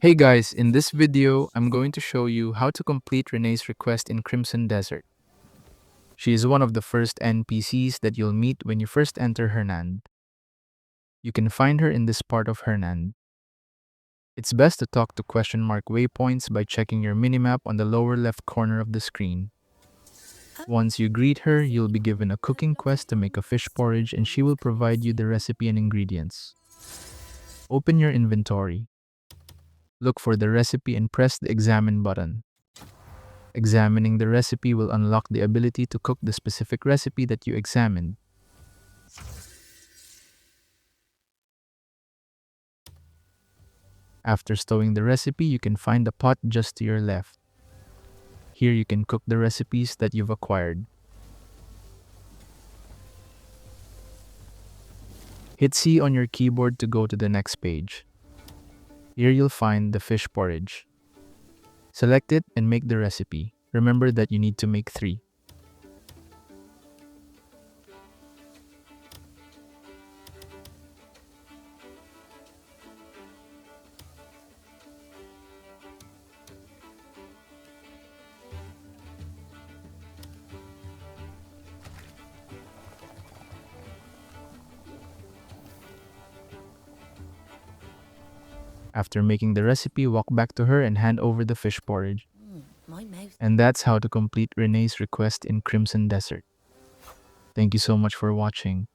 Hey guys, in this video, I'm going to show you how to complete Renee's request in Crimson Desert. She is one of the first NPCs that you'll meet when you first enter Hernand. You can find her in this part of Hernand. It's best to talk to question mark waypoints by checking your minimap on the lower left corner of the screen. Once you greet her, you'll be given a cooking quest to make a fish porridge and she will provide you the recipe and ingredients. Open your inventory. Look for the recipe and press the examine button. Examining the recipe will unlock the ability to cook the specific recipe that you examined. After stowing the recipe, you can find the pot just to your left. Here you can cook the recipes that you've acquired. Hit C on your keyboard to go to the next page. Here you'll find the fish porridge. Select it and make the recipe. Remember that you need to make 3. After making the recipe, walk back to her and hand over the fish porridge. My mouth. And that's how to complete Renee's request in Crimson Desert. Thank you so much for watching.